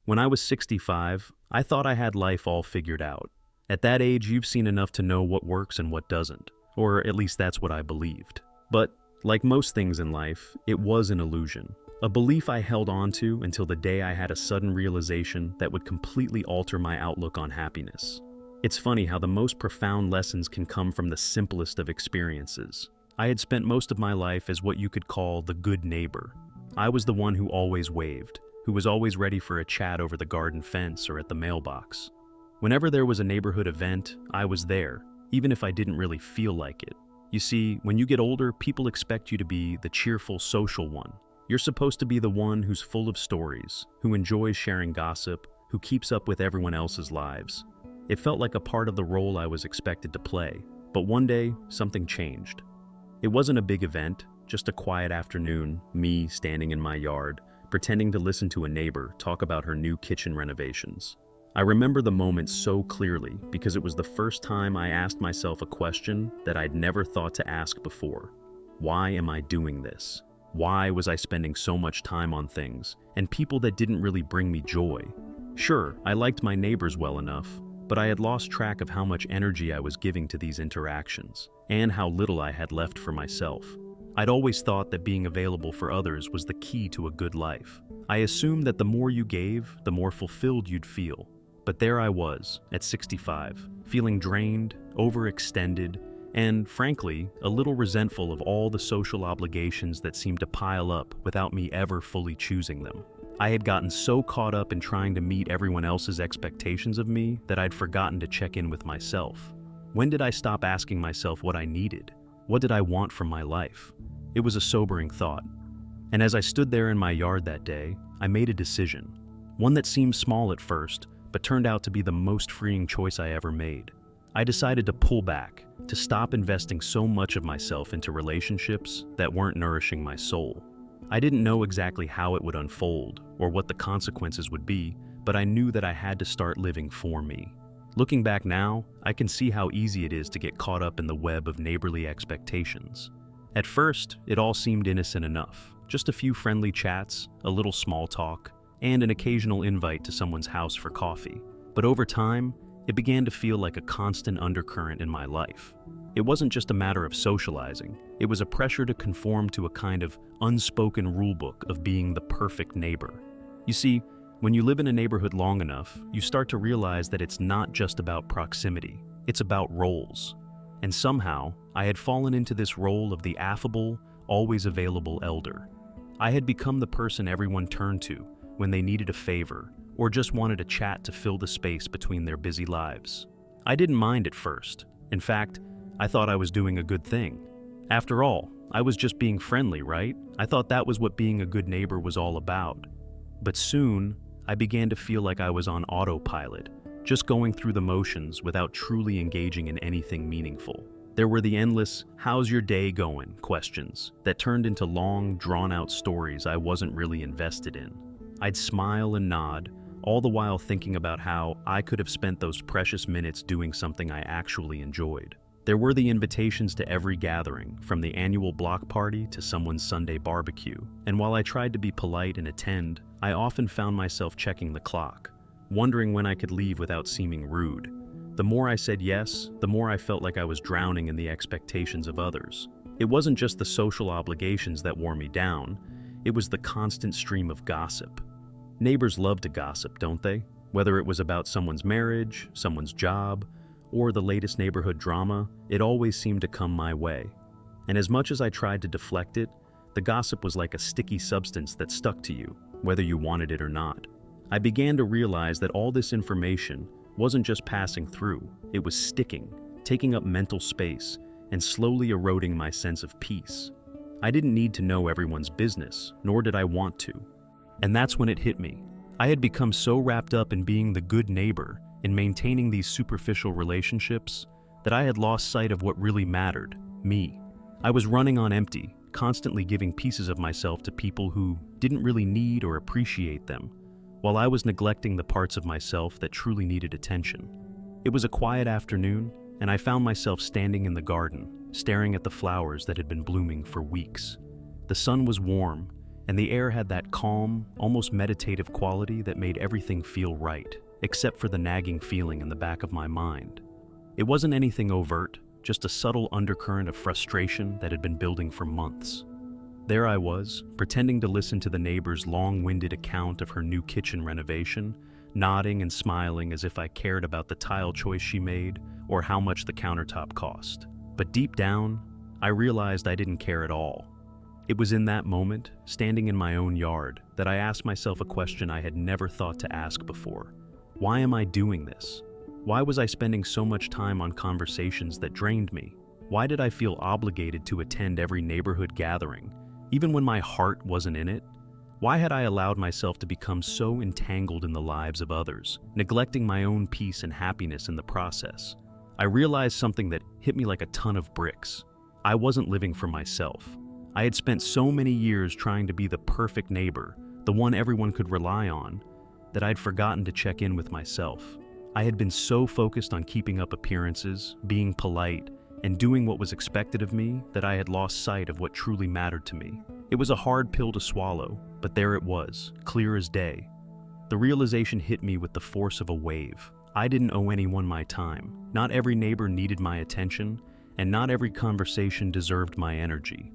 When I was 65, I thought I had life all figured out. At that age, you've seen enough to know what works and what doesn't, or at least that's what I believed. But, like most things in life, it was an illusion. A belief I held on to until the day I had a sudden realization that would completely alter my outlook on happiness. It's funny how the most profound lessons can come from the simplest of experiences. I had spent most of my life as what you could call the good neighbor. I was the one who always waved, who was always ready for a chat over the garden fence or at the mailbox. Whenever there was a neighborhood event, I was there, even if I didn't really feel like it. You see, when you get older, people expect you to be the cheerful social one. You're supposed to be the one who's full of stories, who enjoys sharing gossip, who keeps up with everyone else's lives. It felt like a part of the role I was expected to play, but one day, something changed. It wasn't a big event, just a quiet afternoon, me standing in my yard, pretending to listen to a neighbor talk about her new kitchen renovations. I remember the moment so clearly because it was the first time I asked myself a question that I'd never thought to ask before. Why am I doing this? Why was I spending so much time on things and people that didn't really bring me joy? Sure, I liked my neighbors well enough, but I had lost track of how much energy I was giving to these interactions and how little I had left for myself. I'd always thought that being available for others was the key to a good life. I assumed that the more you gave, the more fulfilled you'd feel. But there I was, at 65, feeling drained, overextended, and, frankly, a little resentful of all the social obligations that seemed to pile up without me ever fully choosing them. I had gotten so caught up in trying to meet everyone else's expectations of me that I'd forgotten to check in with myself. When did I stop asking myself what I needed? What did I want from my life? It was a sobering thought. And as I stood there in my yard that day, I made a decision. One that seemed small at first, but turned out to be the most freeing choice I ever made. I decided to pull back, to stop investing so much of myself into relationships that weren't nourishing my soul. I didn't know exactly how it would unfold or what the consequences would be, but I knew that I had to start living for me. Looking back now, I can see how easy it is to get caught up in the web of neighborly expectations. At first, it all seemed innocent enough. Just a few friendly chats, a little small talk, and an occasional invite to someone's house for coffee. But over time, it began to feel like a constant undercurrent in my life. It wasn't just a matter of socializing. It was a pressure to conform to a kind of unspoken rulebook of being the perfect neighbor. You see, when you live in a neighborhood long enough, you start to realize that it's not just about proximity. It's about roles. And somehow, I had fallen into this role of the affable, always available elder. I had become the person everyone turned to when they needed a favor or just wanted a chat to fill the space between their busy lives. I didn't mind at first. In fact, I thought I was doing a good thing. After all, I was just being friendly, right? I thought that was what being a good neighbor was all about. But soon, I began to feel like I was on autopilot, just going through the motions without truly engaging in anything meaningful. There were the endless, "How's your day going?" questions that turned into long, drawn-out stories I wasn't really invested in. I'd smile and nod, all the while thinking about how I could have spent those precious minutes doing something I actually enjoyed. There were the invitations to every gathering, from the annual block party to someone's Sunday barbecue, and while I tried to be polite and attend, I often found myself checking the clock, wondering when I could leave without seeming rude. The more I said yes, the more I felt like I was drowning in the expectations of others. It wasn't just the social obligations that wore me down, it was the constant stream of gossip. Neighbors love to gossip, don't they? Whether it was about someone's marriage, someone's job, or the latest neighborhood drama, it always seemed to come my way. And as much as I tried to deflect it, the gossip was like a sticky substance that stuck to you, whether you wanted it or not. I began to realize that all this information wasn't just passing through, it was sticking, taking up mental space, and slowly eroding my sense of peace. I didn't need to know everyone's business, nor did I want to. And that's when it hit me. I had become so wrapped up in being the good neighbor, in maintaining these superficial relationships, that I had lost sight of what really mattered, me. I was running on empty, constantly giving pieces of myself to people who didn't really need or appreciate them, while I was neglecting the parts of myself that truly needed attention. It was a quiet afternoon, and I found myself standing in the garden, staring at the flowers that had been blooming for weeks. The sun was warm, and the air had that calm, almost meditative quality that made everything feel right, except for the nagging feeling in the back of my mind. It wasn't anything overt, just a subtle undercurrent of frustration that had been building for months. There I was, pretending to listen to the neighbor's long-winded account of her new kitchen renovation, nodding and smiling as if I cared about the tile choice she made or how much the countertop cost. But deep down, I realized I didn't care at all. It was in that moment, standing in my own yard, that I asked myself a question I had never thought to ask before. Why am I doing this? Why was I spending so much time on conversations that drained me? Why did I feel obligated to attend every neighborhood gathering, even when my heart wasn't in it? Why had I allowed myself to become so entangled in the lives of others, neglecting my own peace and happiness in the process? I realized something that hit me like a ton of bricks. I wasn't living for myself. I had spent so many years trying to be the perfect neighbor, the one everyone could rely on, that I'd forgotten to check in with myself. I had been so focused on keeping up appearances, being polite, and doing what was expected of me that I had lost sight of what truly mattered to me. It was a hard pill to swallow, but there it was, clear as day. The realization hit me with the force of a wave. I didn't owe anyone my time. Not every neighbor needed my attention, and not every conversation deserved my energy.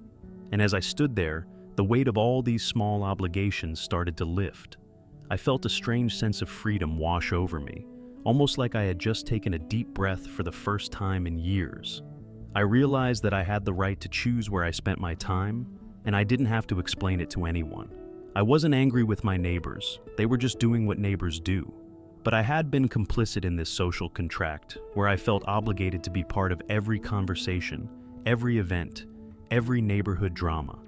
And as I stood there, the weight of all these small obligations started to lift. I felt a strange sense of freedom wash over me, almost like I had just taken a deep breath for the first time in years. I realized that I had the right to choose where I spent my time, and I didn't have to explain it to anyone. I wasn't angry with my neighbors, they were just doing what neighbors do. But I had been complicit in this social contract, where I felt obligated to be part of every conversation, every event, every neighborhood drama.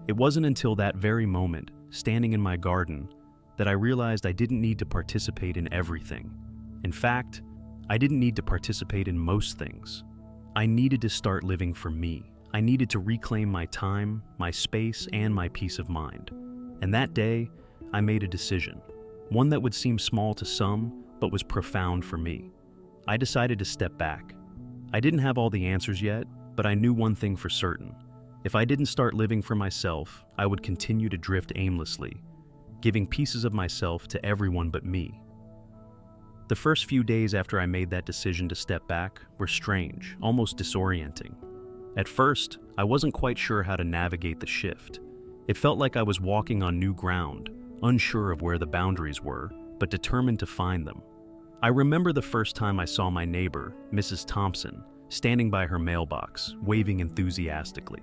It wasn't until that very moment, standing in my garden, that I realized I didn't need to participate in everything. In fact, I didn't need to participate in most things. I needed to start living for me. I needed to reclaim my time, my space, and my peace of mind. And that day, I made a decision. One that would seem small to some, but was profound for me. I decided to step back. I didn't have all the answers yet, but I knew one thing for certain. If I didn't start living for myself, I would continue to drift aimlessly, giving pieces of myself to everyone but me. The first few days after I made that decision to step back were strange, almost disorienting. At first, I wasn't quite sure how to navigate the shift. It felt like I was walking on new ground, unsure of where the boundaries were, but determined to find them. I remember the first time I saw my neighbor, Mrs. Thompson, standing by her mailbox, waving enthusiastically.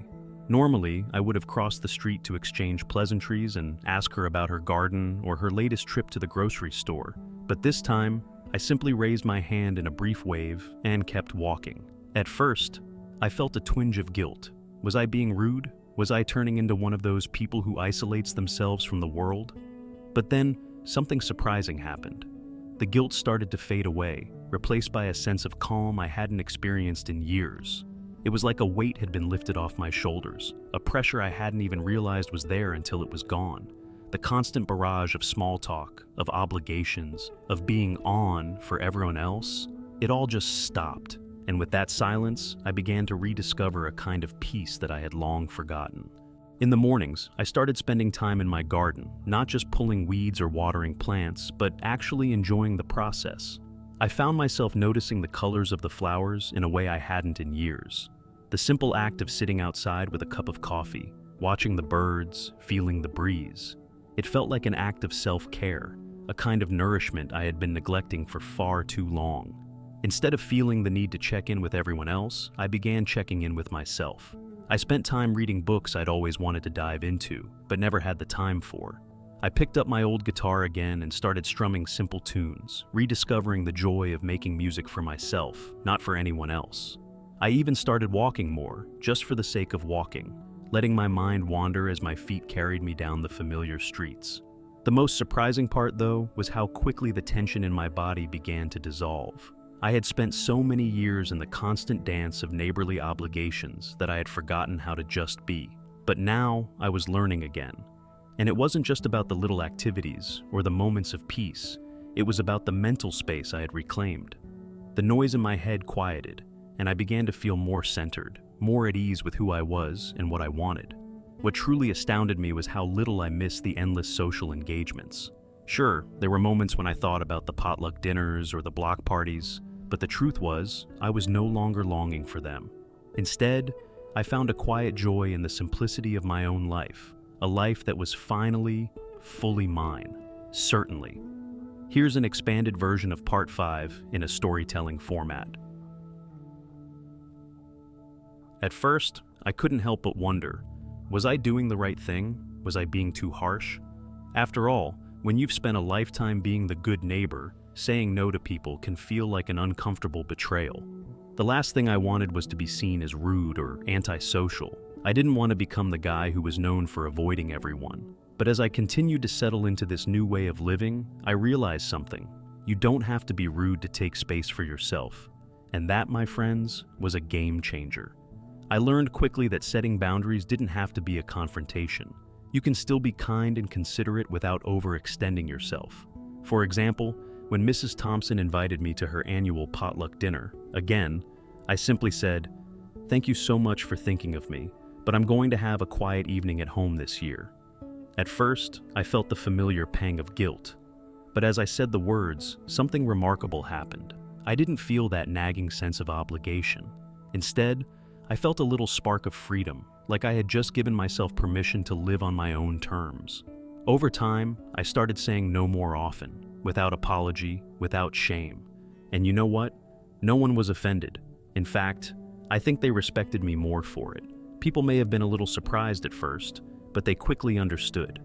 Normally, I would have crossed the street to exchange pleasantries and ask her about her garden or her latest trip to the grocery store, but this time, I simply raised my hand in a brief wave and kept walking. At first, I felt a twinge of guilt. Was I being rude? Was I turning into one of those people who isolates themselves from the world? But then, something surprising happened. The guilt started to fade away, replaced by a sense of calm I hadn't experienced in years. It was like a weight had been lifted off my shoulders, a pressure I hadn't even realized was there until it was gone. The constant barrage of small talk, of obligations, of being on for everyone else, it all just stopped. And with that silence, I began to rediscover a kind of peace that I had long forgotten. In the mornings, I started spending time in my garden, not just pulling weeds or watering plants, but actually enjoying the process. I found myself noticing the colors of the flowers in a way I hadn't in years. The simple act of sitting outside with a cup of coffee, watching the birds, feeling the breeze. It felt like an act of self-care, a kind of nourishment I had been neglecting for far too long. Instead of feeling the need to check in with everyone else, I began checking in with myself. I spent time reading books I'd always wanted to dive into, but never had the time for. I picked up my old guitar again and started strumming simple tunes, rediscovering the joy of making music for myself, not for anyone else. I even started walking more, just for the sake of walking, letting my mind wander as my feet carried me down the familiar streets. The most surprising part, though, was how quickly the tension in my body began to dissolve. I had spent so many years in the constant dance of neighborly obligations that I had forgotten how to just be. But now I was learning again. And it wasn't just about the little activities or the moments of peace. It was about the mental space I had reclaimed. The noise in my head quieted, and I began to feel more centered, more at ease with who I was and what I wanted. What truly astounded me was how little I missed the endless social engagements. Sure, there were moments when I thought about the potluck dinners or the block parties, but the truth was, I was no longer longing for them. Instead, I found a quiet joy in the simplicity of my own life, a life that was finally, fully mine. Certainly. Here's an expanded version of Part 5 in a storytelling format. At first, I couldn't help but wonder, was I doing the right thing? Was I being too harsh? After all, when you've spent a lifetime being the good neighbor, saying no to people can feel like an uncomfortable betrayal. The last thing I wanted was to be seen as rude or antisocial. I didn't want to become the guy who was known for avoiding everyone. But as I continued to settle into this new way of living, I realized something. You don't have to be rude to take space for yourself. And that, my friends, was a game changer. I learned quickly that setting boundaries didn't have to be a confrontation. You can still be kind and considerate without overextending yourself. For example, when Mrs. Thompson invited me to her annual potluck dinner, again, I simply said, "Thank you so much for thinking of me, but I'm going to have a quiet evening at home this year." At first, I felt the familiar pang of guilt. But as I said the words, something remarkable happened. I didn't feel that nagging sense of obligation. Instead, I felt a little spark of freedom, like I had just given myself permission to live on my own terms. Over time, I started saying no more often, without apology, without shame. And you know what? No one was offended. In fact, I think they respected me more for it. People may have been a little surprised at first, but they quickly understood.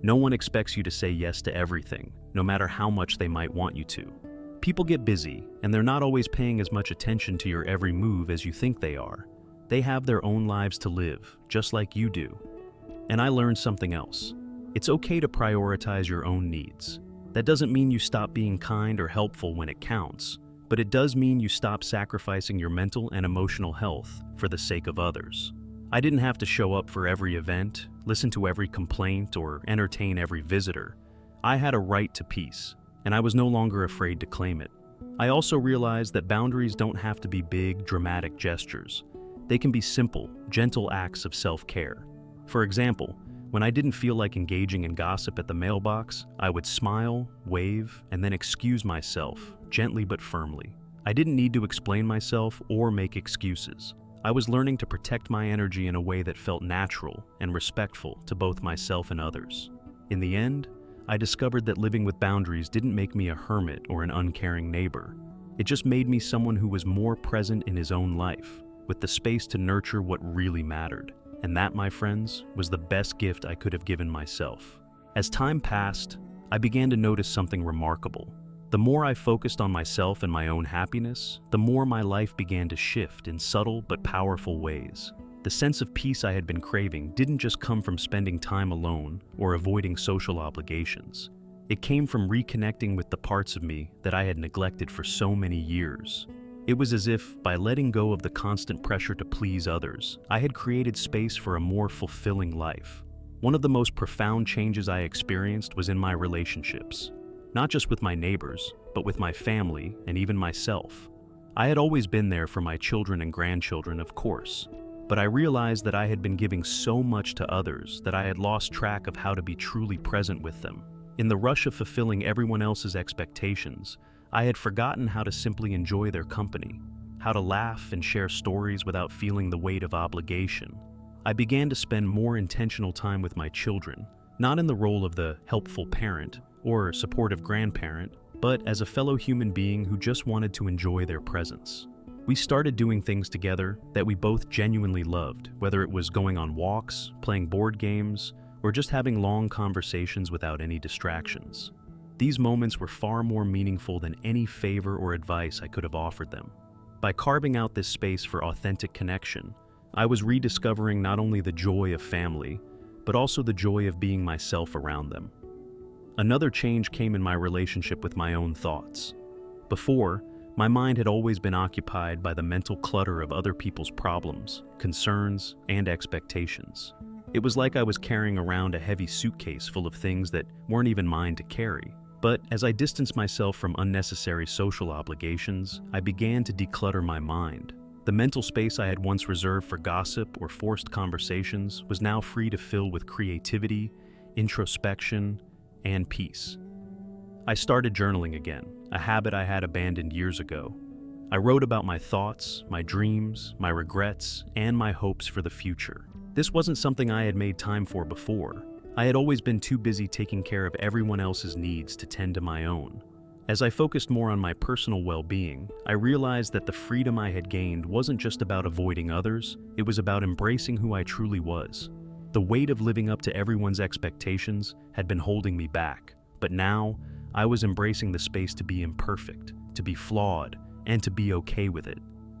No one expects you to say yes to everything, no matter how much they might want you to. People get busy, and they're not always paying as much attention to your every move as you think they are. They have their own lives to live, just like you do. And I learned something else. It's okay to prioritize your own needs. That doesn't mean you stop being kind or helpful when it counts, but it does mean you stop sacrificing your mental and emotional health for the sake of others. I didn't have to show up for every event, listen to every complaint, or entertain every visitor. I had a right to peace, and I was no longer afraid to claim it. I also realized that boundaries don't have to be big, dramatic gestures. They can be simple, gentle acts of self-care. For example, when I didn't feel like engaging in gossip at the mailbox, I would smile, wave, and then excuse myself, gently but firmly. I didn't need to explain myself or make excuses. I was learning to protect my energy in a way that felt natural and respectful to both myself and others. In the end, I discovered that living with boundaries didn't make me a hermit or an uncaring neighbor. It just made me someone who was more present in his own life, with the space to nurture what really mattered. And that, my friends, was the best gift I could have given myself. As time passed, I began to notice something remarkable. The more I focused on myself and my own happiness, the more my life began to shift in subtle but powerful ways. The sense of peace I had been craving didn't just come from spending time alone or avoiding social obligations. It came from reconnecting with the parts of me that I had neglected for so many years. It was as if, by letting go of the constant pressure to please others, I had created space for a more fulfilling life. One of the most profound changes I experienced was in my relationships. Not just with my neighbors, but with my family and even myself. I had always been there for my children and grandchildren, of course, but I realized that I had been giving so much to others that I had lost track of how to be truly present with them. In the rush of fulfilling everyone else's expectations, I had forgotten how to simply enjoy their company, how to laugh and share stories without feeling the weight of obligation. I began to spend more intentional time with my children, not in the role of the helpful parent or supportive grandparent, but as a fellow human being who just wanted to enjoy their presence. We started doing things together that we both genuinely loved, whether it was going on walks, playing board games, or just having long conversations without any distractions. These moments were far more meaningful than any favor or advice I could have offered them. By carving out this space for authentic connection, I was rediscovering not only the joy of family, but also the joy of being myself around them. Another change came in my relationship with my own thoughts. Before, my mind had always been occupied by the mental clutter of other people's problems, concerns, and expectations. It was like I was carrying around a heavy suitcase full of things that weren't even mine to carry. But as I distanced myself from unnecessary social obligations, I began to declutter my mind. The mental space I had once reserved for gossip or forced conversations was now free to fill with creativity, introspection, and peace. I started journaling again, a habit I had abandoned years ago. I wrote about my thoughts, my dreams, my regrets, and my hopes for the future. This wasn't something I had made time for before. I had always been too busy taking care of everyone else's needs to tend to my own. As I focused more on my personal well-being, I realized that the freedom I had gained wasn't just about avoiding others, it was about embracing who I truly was. The weight of living up to everyone's expectations had been holding me back, but now I was embracing the space to be imperfect, to be flawed, and to be okay with it.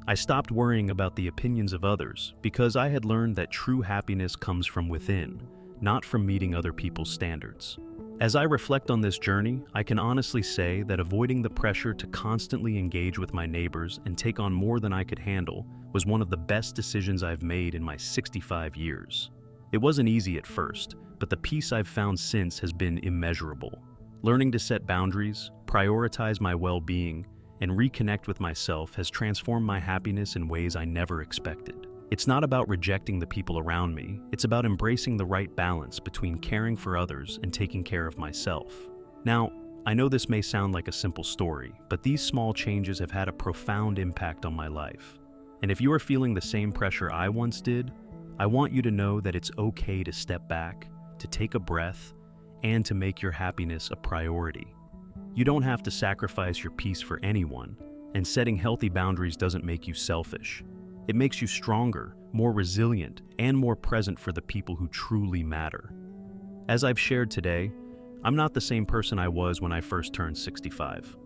I stopped worrying about the opinions of others because I had learned that true happiness comes from within, not from meeting other people's standards. As I reflect on this journey, I can honestly say that avoiding the pressure to constantly engage with my neighbors and take on more than I could handle was one of the best decisions I've made in my 65 years. It wasn't easy at first, but the peace I've found since has been immeasurable. Learning to set boundaries, prioritize my well-being, and reconnect with myself has transformed my happiness in ways I never expected. It's not about rejecting the people around me, it's about embracing the right balance between caring for others and taking care of myself. Now, I know this may sound like a simple story, but these small changes have had a profound impact on my life. And if you are feeling the same pressure I once did, I want you to know that it's okay to step back, to take a breath, and to make your happiness a priority. You don't have to sacrifice your peace for anyone, and setting healthy boundaries doesn't make you selfish. It makes you stronger, more resilient, and more present for the people who truly matter. As I've shared today, I'm not the same person I was when I first turned 65.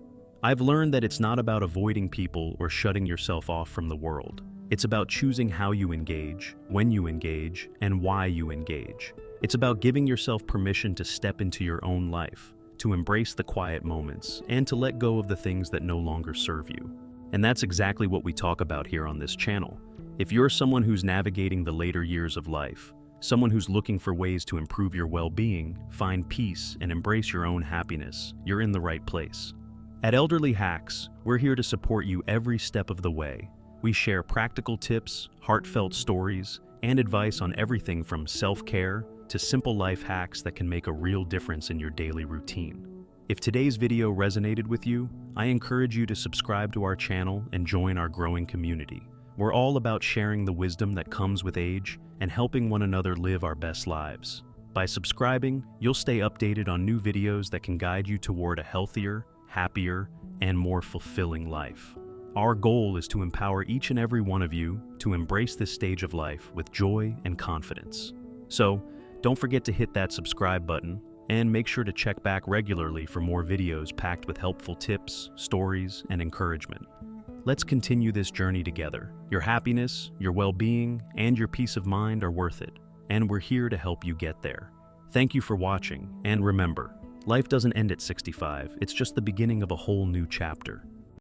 I've learned that it's not about avoiding people or shutting yourself off from the world. It's about choosing how you engage, when you engage, and why you engage. It's about giving yourself permission to step into your own life, to embrace the quiet moments, and to let go of the things that no longer serve you. And that's exactly what we talk about here on this channel. If you're someone who's navigating the later years of life, someone who's looking for ways to improve your well-being, find peace, and embrace your own happiness, you're in the right place. At Elderly Hacks, we're here to support you every step of the way. We share practical tips, heartfelt stories, and advice on everything from self-care to simple life hacks that can make a real difference in your daily routine. If today's video resonated with you, I encourage you to subscribe to our channel and join our growing community. We're all about sharing the wisdom that comes with age and helping one another live our best lives. By subscribing, you'll stay updated on new videos that can guide you toward a healthier, happier, and more fulfilling life. Our goal is to empower each and every one of you to embrace this stage of life with joy and confidence. So, don't forget to hit that subscribe button and make sure to check back regularly for more videos packed with helpful tips, stories, and encouragement. Let's continue this journey together. Your happiness, your well-being, and your peace of mind are worth it, and we're here to help you get there. Thank you for watching, and remember, life doesn't end at 65, it's just the beginning of a whole new chapter.